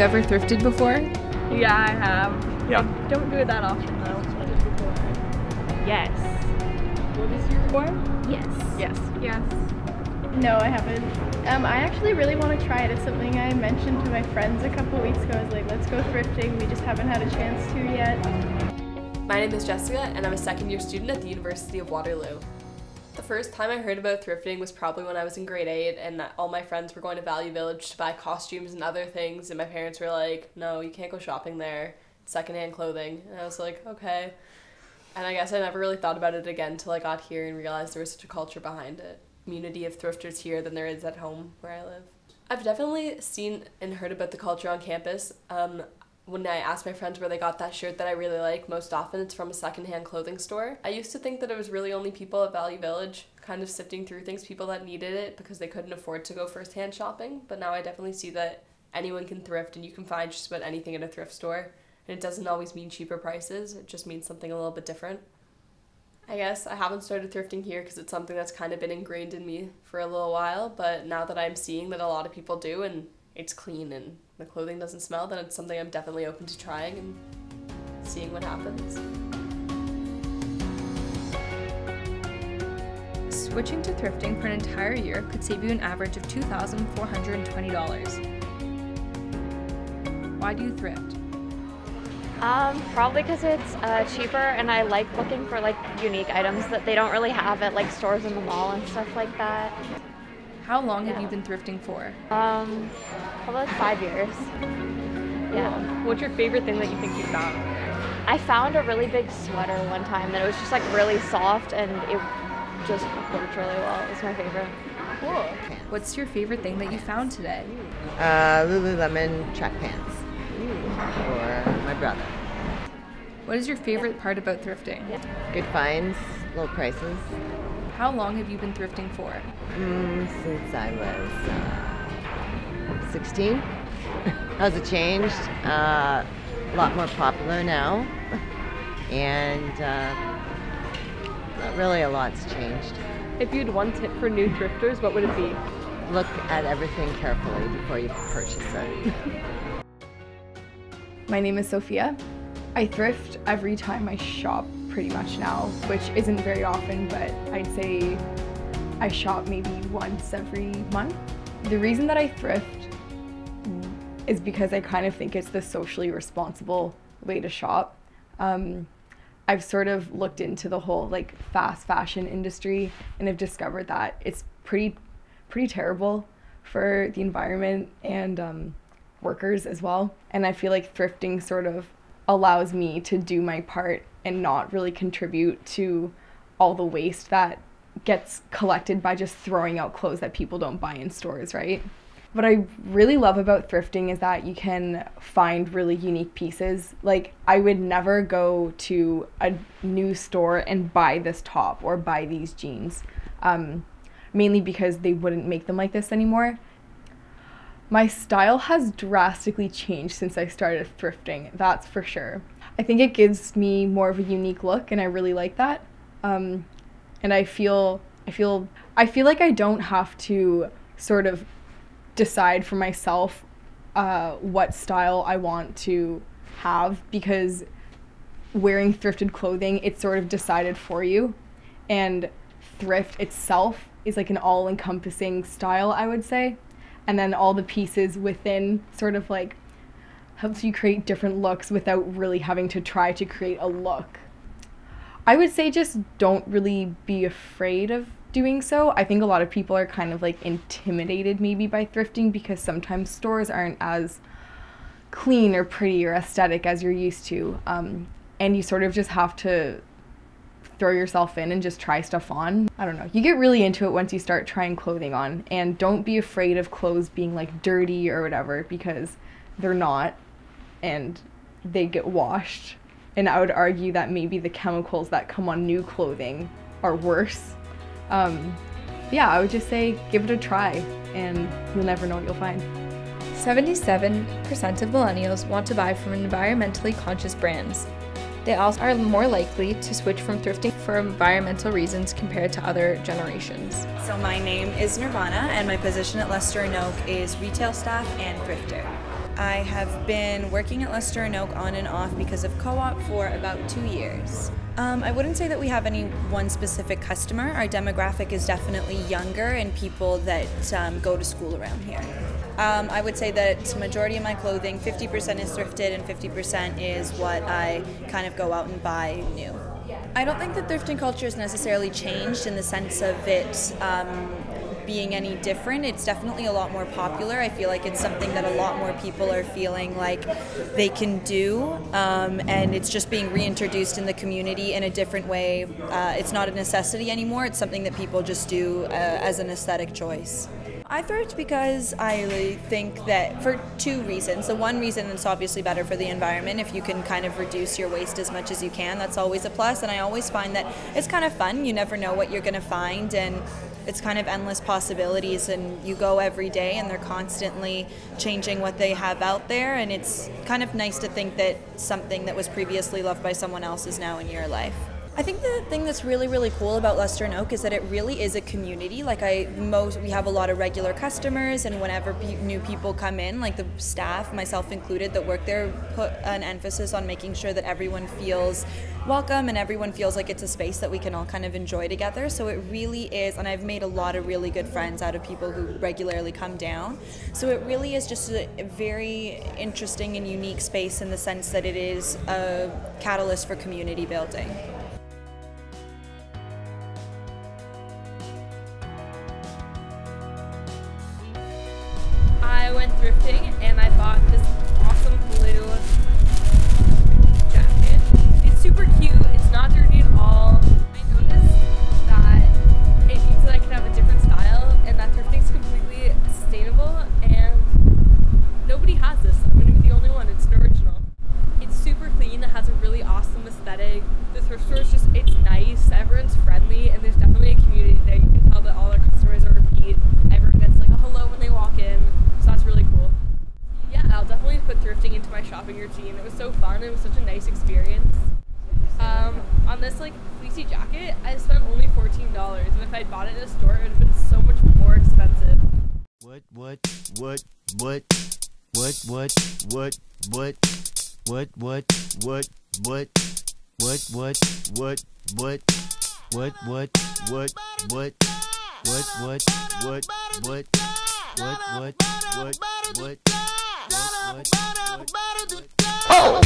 ever thrifted before? Yeah, I have. Yeah. I don't do it that often though. I did before. Yes. What is your Before? Yes. Yes. Yes. No, I haven't. I actually really want to try it. It's something I mentioned to my friends a couple weeks ago. I was like, let's go thrifting. We just haven't had a chance to yet. My name is Jessica, and I'm a second-year student at the University of Waterloo. The first time I heard about thrifting was probably when I was in grade 8, and all my friends were going to Value Village to buy costumes and other things, and my parents were like, no, you can't go shopping there. It's secondhand clothing. And I was like, okay. And I guess I never really thought about it again until I got here and realized there was such a culture behind it. Community of thrifters here than there is at home where I live. I've definitely seen and heard about the culture on campus. When I asked my friends where they got that shirt that I really like, most often it's from a secondhand clothing store. I used to think that it was really only people at Value Village kind of sifting through things, people that needed it because they couldn't afford to go first-hand shopping, but now I definitely see that anyone can thrift and you can find just about anything at a thrift store. And it doesn't always mean cheaper prices, it just means something a little bit different. I guess I haven't started thrifting here because it's something that's kind of been ingrained in me for a little while, but now that I'm seeing that a lot of people do and it's clean and the clothing doesn't smell, then it's something I'm definitely open to trying and seeing what happens. Switching to thrifting for an entire year could save you an average of $2,420. Why do you thrift? Probably because it's cheaper, and I like looking for like unique items that they don't really have at like stores in the mall and stuff like that. How long have you been thrifting for? Probably like 5 years. Yeah. What's your favorite thing that you think you found? I found a really big sweater one time that was just like really soft and it just worked really well. It was my favorite. Cool. What's your favorite thing that you found today? Lululemon track pants for my brother. What is your favorite part about thrifting? Good finds, low prices. How long have you been thrifting for? Since I was 16. How's it changed? A lot more popular now, and not really a lot's changed. If you had one tip for new thrifters, what would it be? Look at everything carefully before you purchase it. My name is Sophia. I thrift every time I shop pretty much now, which isn't very often, but I'd say I shop maybe once every month. The reason that I thrift is because I kind of think it's the socially responsible way to shop. I've sort of looked into the whole like fast fashion industry and have discovered that it's pretty terrible for the environment and workers as well. And I feel like thrifting sort of allows me to do my part and not really contribute to all the waste that gets collected by just throwing out clothes that people don't buy in stores, right? What I really love about thrifting is that you can find really unique pieces. Like, I would never go to a new store and buy this top or buy these jeans, mainly because they wouldn't make them like this anymore. My style has drastically changed since I started thrifting, that's for sure. I think it gives me more of a unique look, and I really like that. And I feel like I don't have to sort of decide for myself what style I want to have, because wearing thrifted clothing, it's sort of decided for you. And thrift itself is like an all-encompassing style, I would say. And then all the pieces within sort of like helps you create different looks without really having to try to create a look. I would say just don't really be afraid of doing so. I think a lot of people are kind of like intimidated maybe by thrifting because sometimes stores aren't as clean or pretty or aesthetic as you're used to. And you sort of just have to throw yourself in and just try stuff on. I don't know. You get really into it once you start trying clothing on, and don't be afraid of clothes being like dirty or whatever, because they're not, and they get washed. And I would argue that maybe the chemicals that come on new clothing are worse. Yeah, I would just say give it a try, and you'll never know what you'll find. 77% of millennials want to buy from environmentally conscious brands. They also are more likely to switch from thrifting for environmental reasons compared to other generations. So my name is Nirvana, and my position at Lester & Oak is retail staff and thrifter. I have been working at Lester & Oak on and off because of co-op for about 2 years. I wouldn't say that we have any one specific customer. Our demographic is definitely younger and people that go to school around here. I would say that majority of my clothing, 50% is thrifted and 50% is what I kind of go out and buy new. I don't think that thrifting culture has necessarily changed in the sense of it being any different. It's definitely a lot more popular. I feel like it's something that a lot more people are feeling like they can do, and it's just being reintroduced in the community in a different way. It's not a necessity anymore. It's something that people just do as an aesthetic choice. I thrift because I really think that for 2 reasons. The one reason, it's obviously better for the environment. If you can kind of reduce your waste as much as you can, that's always a plus. And I always find that it's kind of fun. You never know what you're going to find, and it's kind of endless possibilities, and you go every day and they're constantly changing what they have out there, and it's kind of nice to think that something that was previously loved by someone else is now in your life. I think the thing that's really, really cool about Lester & Oak is that it really is a community. Like we have a lot of regular customers, and whenever new people come in, like the staff, myself included, that work there, put an emphasis on making sure that everyone feels welcome and everyone feels like it's a space that we can all kind of enjoy together. So it really is, and I've made a lot of really good friends out of people who regularly come down. So it really is just a very interesting and unique space in the sense that it is a catalyst for community building. I went thrifting and I bought this awesome blue jacket. It's super cute, it's not dirty at all. I noticed that it means that I can have a different style and that thrifting is completely sustainable, and nobody has this. I'm going to be the only one. It's an original. It's super clean, it has a really awesome aesthetic. The thrift store is just, it's nice, everyone's friendly, and there's definitely a community there. You can tell that all our customers are repeat. Everyone gets like a hello when they walk in. So that's really cool. Yeah, I'll definitely put thrifting into my shopping routine. It was so fun. It was such a nice experience. On this like fleecy jacket, I spent only $14, and if I'd bought it in a store, it would have been so much more expensive. What? Oh!